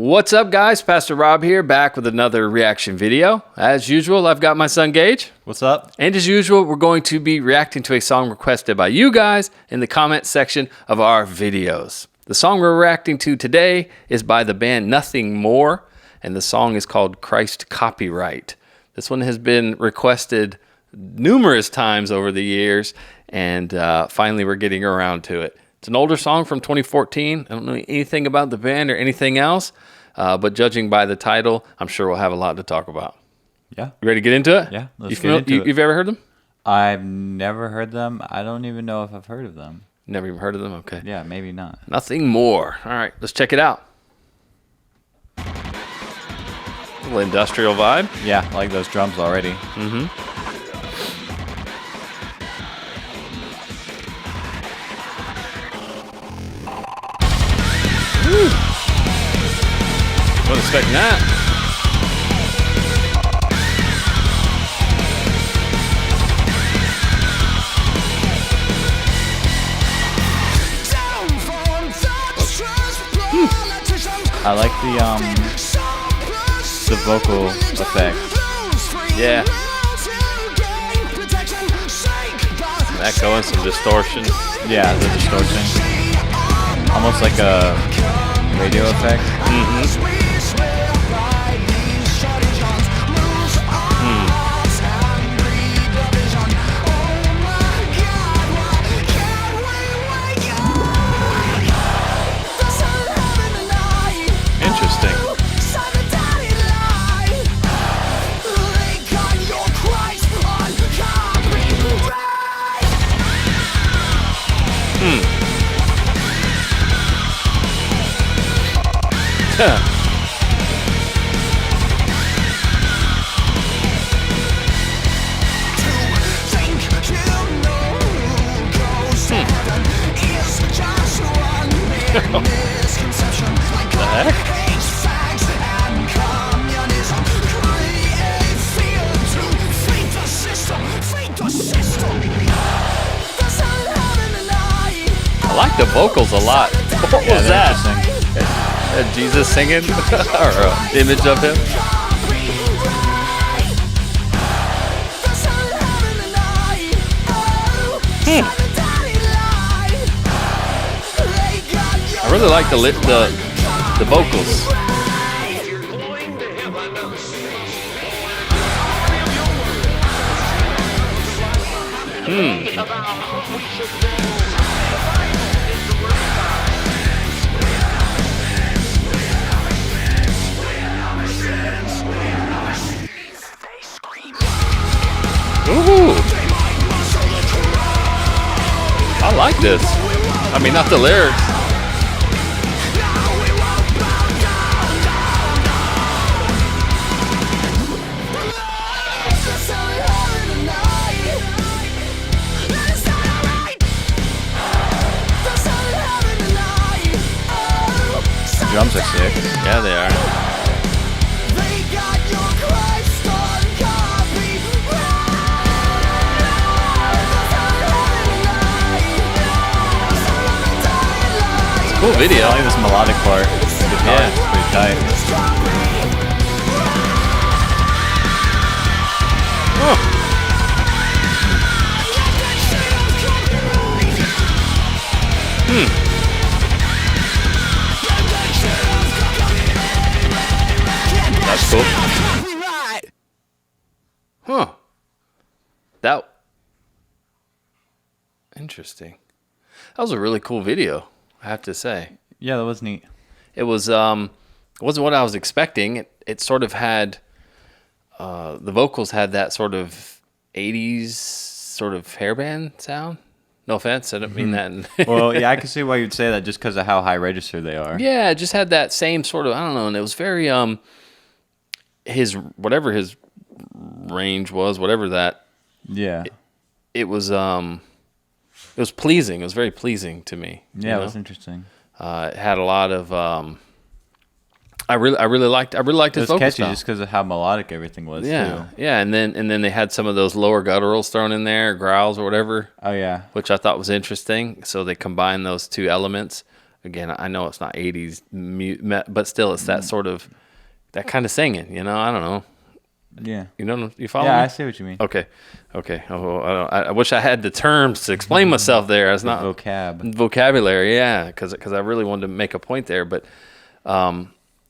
What's up, guys? Pastor Rob here, back with another reaction video. As usual, I've got my son Gage. What's up? And as usual, we're going to be reacting to a song requested by you guys in the comment section of our videos. The song we're reacting to today is by the band Nothing More, and the song is called Christ Copyright. This one has been requested numerous times over the years, and finally we're getting around to it. It's an older song from 2014. I don't know anything about the band or anything else, but judging by the title, I'm sure we'll have a lot to talk about. Yeah. You ready to get into it? Yeah, let's get into it. You've ever heard them? I've never heard them. I don't even know if I've heard of them. Never even heard of them? Okay. Yeah, maybe not. Nothing More. All right, let's check it out. A little industrial vibe. Yeah, I like those drums already. Mm-hmm. Wasn't expecting that. I like the vocal effect. Yeah. Some echo and some distortion. Yeah, the distortion. Almost like a radio effect. Mm-hmm. Interesting. The heck? I like the vocals a lot. What was that? Jesus singing? Or an image of him? I really like the vocals. Ooh. I like this. I mean, not the lyrics. The drums are sick. Yeah, they are. Cool video. I like this melodic part. The guitar is pretty tight. Oh. That's cool. Huh. That. Interesting. That was a really cool video, I have to say. Yeah, that was neat. It was it wasn't what I was expecting. It sort of had the vocals had that sort of 80s sort of hairband sound. No offense, I don't mean that. Well, yeah, I can see why you'd say that just because of how high register they are. Yeah, it just had that same sort of, I don't know, and it was very whatever his range was, whatever that. Yeah. It was pleasing. It was very pleasing to me. Yeah, it was interesting. It had a lot of I really liked his vocal It was catchy style. just because of how melodic everything was too. Yeah, and then they had some of those lower gutturals thrown in there, growls or whatever. Oh yeah. Which I thought was interesting. So they combined those two elements. again, I know it's not 80s, but still it's that sort of, that kind of singing, you know? I don't know. Yeah. You follow Yeah, me? I see what you mean. Okay. Oh, I wish I had the terms to explain myself there. It's not vocabulary, yeah, because I really wanted to make a point there. But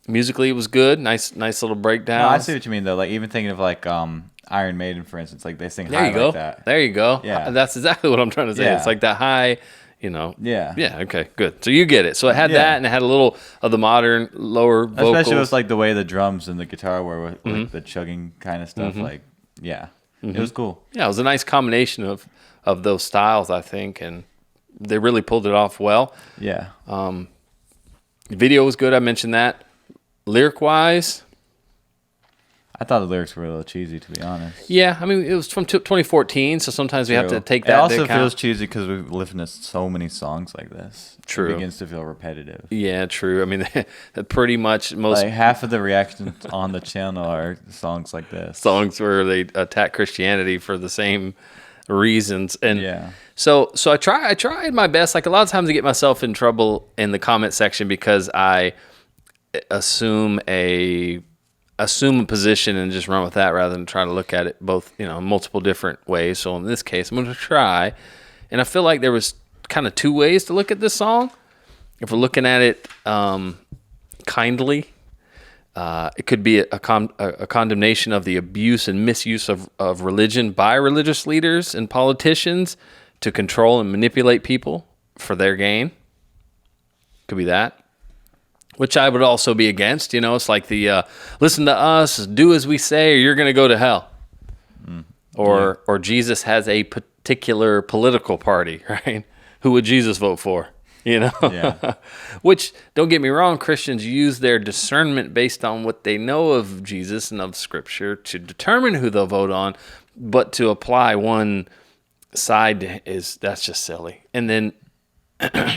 musically, it was good. Nice little breakdown. No, I see what you mean though. Like even thinking of like Iron Maiden, for instance, like they sing high like that. There you go. Yeah, that's exactly what I'm trying to say. Yeah. It's like that high. You know. Yeah. Yeah. Okay. Good. So you get it. So it had that, and it had a little of the modern lower vocals. Especially with like the way the drums and the guitar were with like the chugging kind of stuff. Like, yeah, it was cool. Yeah, it was a nice combination of those styles, I think, and they really pulled it off well. Yeah. The video was good. I mentioned that. Lyric wise, I thought the lyrics were a little cheesy, to be honest. yeah, I mean, it was from 2014, so sometimes we have to take that It into also account. feels cheesy because we've listened to so many songs like this. True. It begins to feel repetitive. Yeah, true. I mean, pretty much most Like half of the reactions on the channel are songs like this. songs where they attack Christianity for the same reasons, and Yeah. so I tried my best. Like a lot of times, I get myself in trouble in the comment section because I assume a position and just run with that rather than try to look at it both, multiple different ways. So in this case, I'm going to try, and I feel like there was kind of two ways to look at this song. If we're looking at it kindly, it could be a condemnation of the abuse and misuse of religion by religious leaders and politicians to control and manipulate people for their gain. Could be that. Which I would also be against. It's like the listen to us, do as we say, or you're going to go to hell. Or Jesus has a particular political party, right? Who would Jesus vote for? Yeah. Which, don't get me wrong, Christians use their discernment based on what they know of Jesus and of Scripture to determine who they'll vote on, but to apply one side that's just silly. And then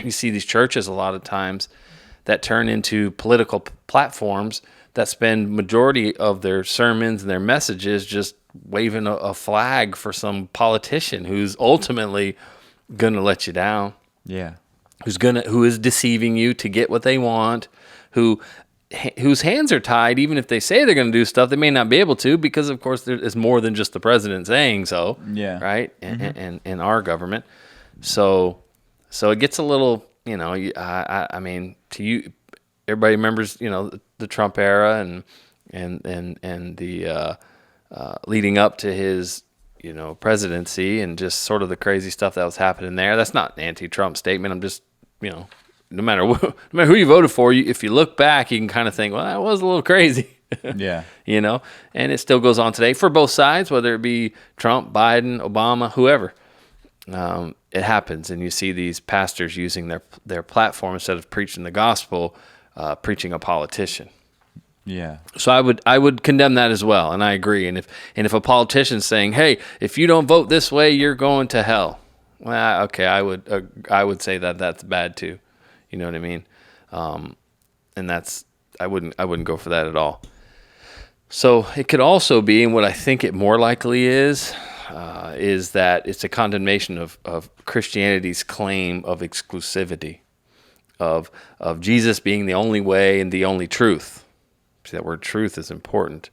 you see these churches a lot of times that turn into political platforms that spend majority of their sermons and their messages just waving a flag for some politician who's ultimately going to let you down. Yeah. Who is deceiving you to get what they want, whose hands are tied, even if they say they're going to do stuff, they may not be able to, because of course there is more than just the president saying so. Yeah. Right. And in our government. So it gets a little, I mean, to you, everybody remembers, the Trump era and the leading up to his, presidency, and just sort of the crazy stuff that was happening there. That's not an anti-Trump statement. I'm just, no matter who you voted for, if you look back, you can kind of think, well, that was a little crazy. Yeah. And it still goes on today for both sides, whether it be Trump, Biden, Obama, whoever. It happens, and you see these pastors using their platform instead of preaching the gospel, preaching a politician. Yeah. So I would condemn that as well, and I agree. And if a politician's saying, "Hey, if you don't vote this way, you're going to hell," well, okay, I would say that's bad too. You know what I mean? And I wouldn't go for that at all. So it could also be, and what I think it more likely is that it's a condemnation of Christianity's claim of exclusivity, of Jesus being the only way and the only truth. See, that word truth is important.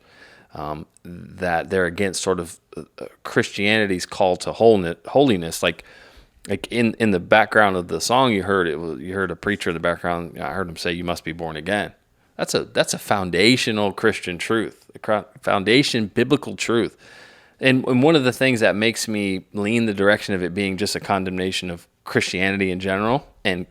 That they're against sort of Christianity's call to holiness. Like in the background of the song you heard, you heard a preacher in the background. I heard him say, "You must be born again." That's a foundational Christian truth, a foundation biblical truth. And one of the things that makes me lean the direction of it being just a condemnation of Christianity in general and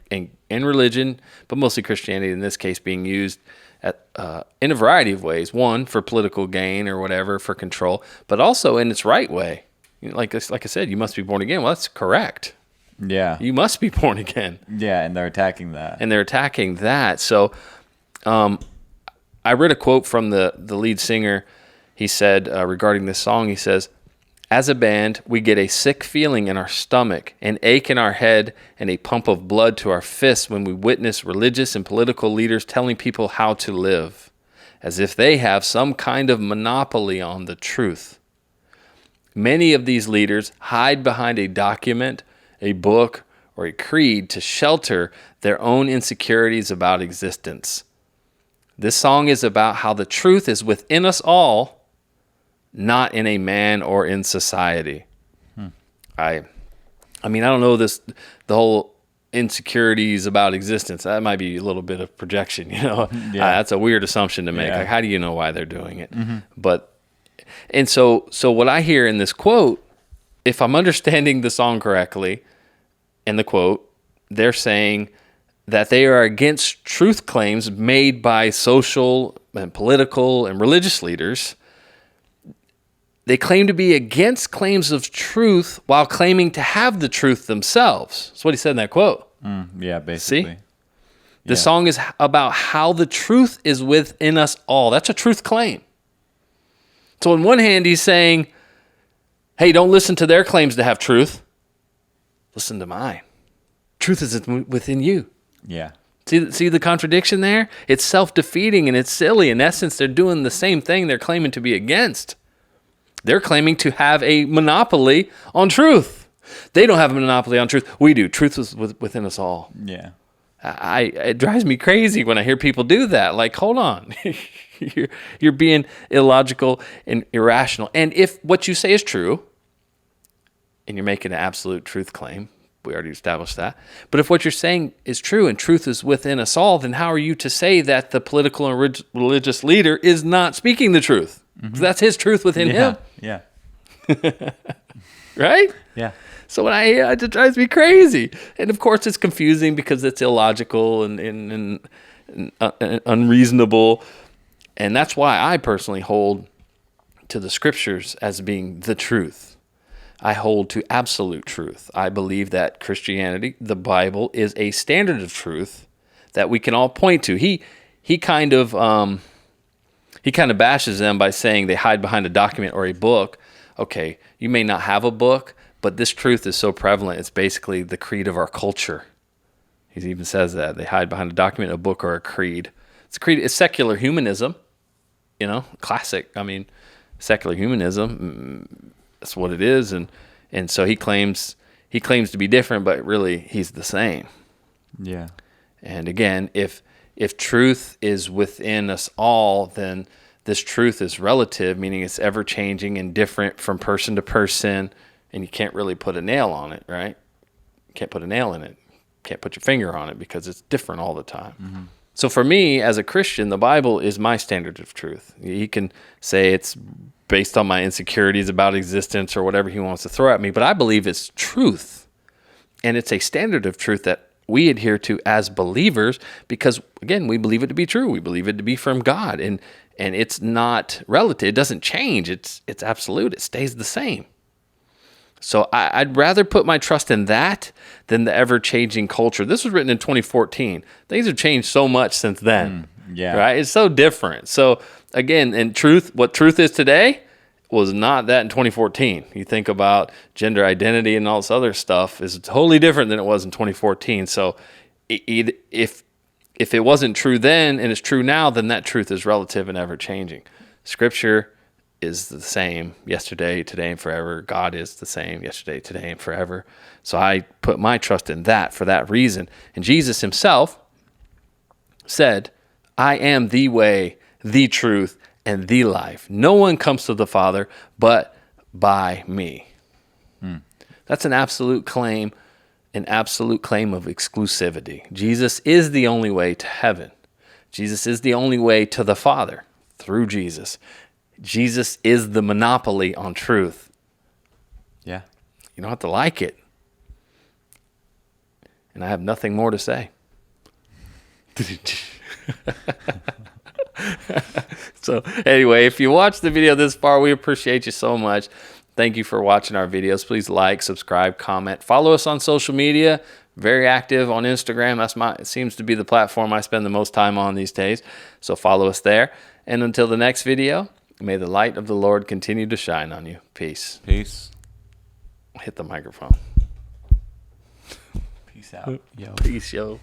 religion, but mostly Christianity in this case being used in a variety of ways. One, for political gain or whatever, for control, but also in its right way. Like I said, you must be born again. Well, that's correct. Yeah. You must be born again. Yeah, and they're attacking that. So I read a quote from the lead singer. He said regarding this song, he says, "As a band, we get a sick feeling in our stomach, an ache in our head, and a pump of blood to our fists when we witness religious and political leaders telling people how to live, as if they have some kind of monopoly on the truth. Many of these leaders hide behind a document, a book, or a creed to shelter their own insecurities about existence. This song is about how the truth is within us all, not in a man or in society. I mean, I don't know the whole insecurities about existence. That might be a little bit of projection, that's a weird assumption to make. Yeah. Like, how do you know why they're doing it? And so what I hear in this quote, if I'm understanding the song correctly, in the quote, they're saying that they are against truth claims made by social and political and religious leaders. They claim to be against claims of truth while claiming to have the truth themselves. That's what he said in that quote. Yeah, basically. See? The song is about how the truth is within us all. That's a truth claim. So on one hand, he's saying, hey, don't listen to their claims to have truth. Listen to mine. Truth is within you. Yeah. See the contradiction there? It's self-defeating and it's silly. In essence, they're doing the same thing they're claiming to be against. They're claiming to have a monopoly on truth. They don't have a monopoly on truth. We do. Truth is within us all. Yeah. It drives me crazy when I hear people do that. Like, hold on. You're being illogical and irrational. And if what you say is true, and you're making an absolute truth claim, we already established that. But if what you're saying is true and truth is within us all, then how are you to say that the political and religious leader is not speaking the truth? Because that's his truth within him. Yeah. Right? Yeah. So when I hear it, it drives me crazy. And of course, it's confusing because it's illogical and unreasonable. And that's why I personally hold to the scriptures as being the truth. I hold to absolute truth. I believe that Christianity, the Bible, is a standard of truth that we can all point to. He kind of bashes them by saying they hide behind a document or a book. Okay, you may not have a book, but this truth is so prevalent, it's basically the creed of our culture. He even says that. They hide behind a document, a book, or a creed. It's a creed. It's secular humanism, classic. I mean, secular humanism, that's what it is. And so he claims to be different, but really he's the same. Yeah. And again, if truth is within us all, then this truth is relative, meaning it's ever changing and different from person to person, and you can't really put a nail on it, right? You can't put a nail in it. Can't put your finger on it because it's different all the time. Mm-hmm. So for me, as a Christian, the Bible is my standard of truth. He can say it's based on my insecurities about existence or whatever he wants to throw at me, but I believe it's truth. And it's a standard of truth that we adhere to as believers because, again, we believe it to be true. We believe it to be from God. And it's not relative. It doesn't change. It's absolute. It stays the same. So I'd rather put my trust in that than the ever-changing culture. This was written in 2014. Things have changed so much since then. Yeah. Right? It's so different. So, again, in truth, what truth is today was not that in 2014. You think about gender identity and all this other stuff is totally different than it was in 2014. So if it wasn't true then and it's true now, then that truth is relative and ever-changing. Scripture is the same yesterday, today, and forever. God is the same yesterday, today, and forever. So I put my trust in that for that reason. And Jesus himself said, I am the way, the truth, and the life. No one comes to the Father but by me. That's an absolute claim of exclusivity. Jesus is the only way to heaven. Jesus is the only way to the Father through Jesus. Jesus is the monopoly on truth. Yeah. You don't have to like it. And I have nothing more to say. So anyway, if you watched the video this far, we appreciate you so much. Thank you for watching our videos. Please like, subscribe, comment. Follow us on social media. Very active on Instagram. It seems to be the platform I spend the most time on these days. So follow us there. And until the next video, may the light of the Lord continue to shine on you. Peace. Peace. Hit the microphone. Peace out. Yo. Peace, yo.